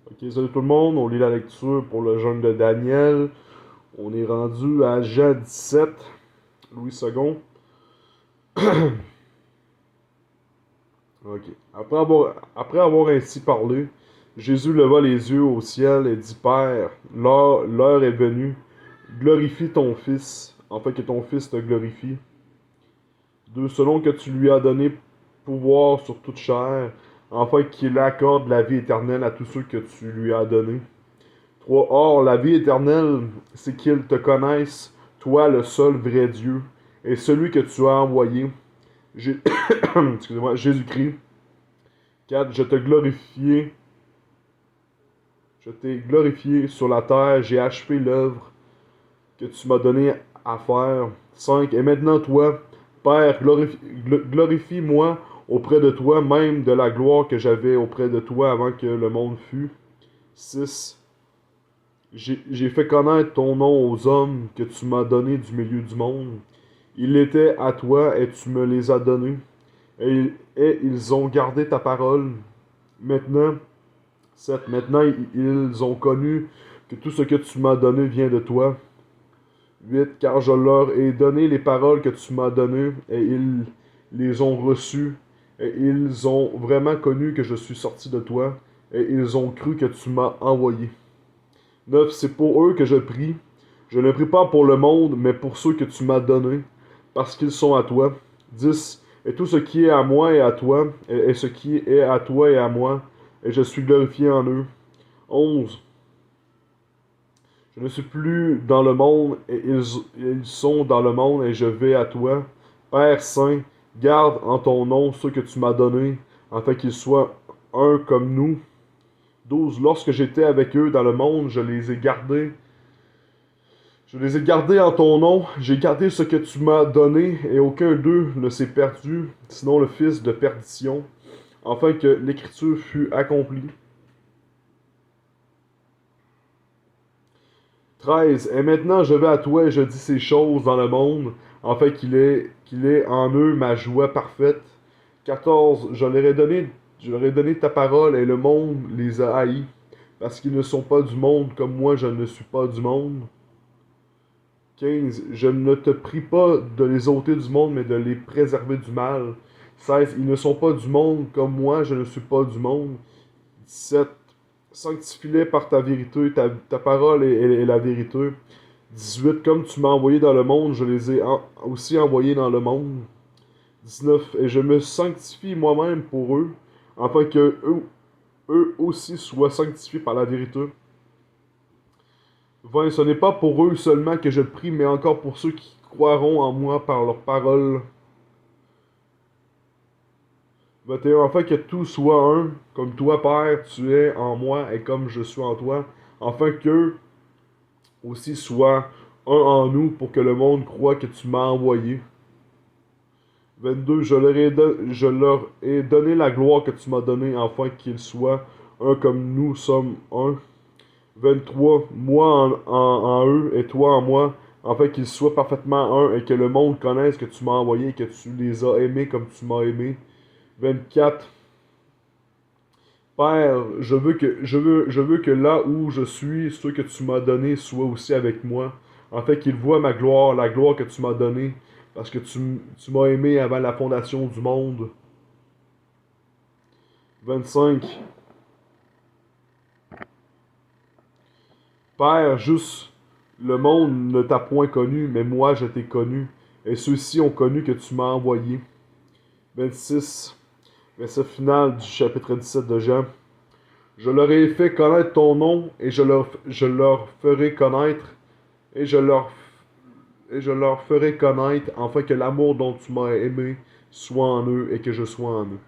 Ok, salut tout le monde, on lit la lecture pour le jeûne de Daniel. On est rendu à Jean 17, Louis II. Ok. Après avoir ainsi parlé, Jésus leva les yeux au ciel et dit, Père, l'heure est venue. Glorifie ton Fils, afin que ton Fils te glorifie. Deux, selon que tu lui as donné pouvoir sur toute chair, afin qu'il accorde la vie éternelle à tous ceux que tu lui as donnés. 3. Or, la vie éternelle, c'est qu'ils te connaissent, toi le seul vrai Dieu, et celui que tu as envoyé, Jé- excusez-moi, Jésus-Christ. 4. Je t'ai glorifié sur la terre, j'ai achevé l'œuvre que tu m'as donné à faire. 5. Et maintenant, toi, Père, glorifie-moi auprès de toi, même de la gloire que j'avais auprès de toi avant que le monde fût. 6. J'ai fait connaître ton nom aux hommes que tu m'as donnés du milieu du monde. Ils étaient à toi et tu me les as donnés. Et ils ont gardé ta parole. Maintenant, 7. Maintenant, ils ont connu que tout ce que tu m'as donné vient de toi. 8. Car je leur ai donné les paroles que tu m'as données et ils les ont reçues. Et ils ont vraiment connu que je suis sorti de toi. Et ils ont cru que tu m'as envoyé. 9. C'est pour eux que je prie. Je ne prie pas pour le monde, mais pour ceux que tu m'as donnés, parce qu'ils sont à toi. 10. Et tout ce qui est à moi est à toi, et ce qui est à toi est à moi, et je suis glorifié en eux. 11. Je ne suis plus dans le monde, et ils sont dans le monde, et je vais à toi. Père Saint, garde en ton nom ceux que tu m'as donnés, afin qu'ils soient un comme nous. 12. Lorsque j'étais avec eux dans le monde, je les ai gardés en ton nom, j'ai gardé ce que tu m'as donné, et aucun d'eux ne s'est perdu, sinon le fils de perdition, afin que l'écriture fût accomplie. 13. Et maintenant je vais à toi et je dis ces choses dans le monde, afin qu'il ait en eux ma joie parfaite. 14. Je leur ai donné ta parole, et le monde les a haïs, parce qu'ils ne sont pas du monde, comme moi je ne suis pas du monde. 15. Je ne te prie pas de les ôter du monde, mais de les préserver du mal. 16. Ils ne sont pas du monde, comme moi, je ne suis pas du monde. 17. Sanctifie-les par ta vérité, ta parole est la vérité. 18. Comme tu m'as envoyé dans le monde, je les ai aussi envoyés dans le monde. 19. Et je me sanctifie moi-même pour eux, afin que eux aussi soient sanctifiés par la vérité. 20. Ce n'est pas pour eux seulement que je prie, mais encore pour ceux qui croiront en moi par leur parole. 21. Afin que tout soit un, comme toi, Père, tu es en moi et comme je suis en toi, afin qu'eux aussi soient un en nous, pour que le monde croie que tu m'as envoyé. 22. Je leur ai donné la gloire que tu m'as donnée, afin qu'ils soient un comme nous sommes un. 23. Moi en eux et toi en moi, afin qu'ils soient parfaitement un et que le monde connaisse que tu m'as envoyé et que tu les as aimés comme tu m'as aimé. 24. Père, je veux que là où je suis, ceux que tu m'as donnés soient aussi avec moi, afin qu'ils voient ma gloire, la gloire que tu m'as donnée, parce que tu m'as aimé avant la fondation du monde. 25. Père, juste, le monde ne t'a point connu, mais moi je t'ai connu, et ceux-ci ont connu que tu m'as envoyé. 26. Verset final du chapitre 17 de Jean. Je leur ai fait connaître ton nom, et je leur ferai connaître, et je leur ferai connaître, afin que l'amour dont tu m'as aimé soit en eux, et que je sois en eux.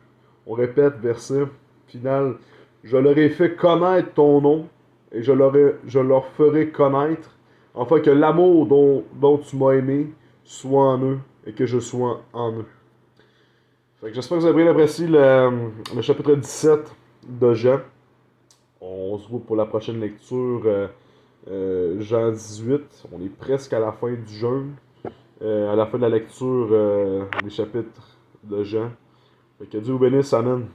On répète, verset final. Je leur ai fait connaître ton nom, et je leur ferai connaître, afin que l'amour dont tu m'as aimé soit en eux, et que je sois en eux. Fait que j'espère que vous avez bien apprécié le chapitre 17 de Jean. On se voit pour la prochaine lecture, Jean 18. On est presque à la fin du jeûne, à la fin de la lecture des chapitres de Jean. Fait que Dieu vous bénisse, amen.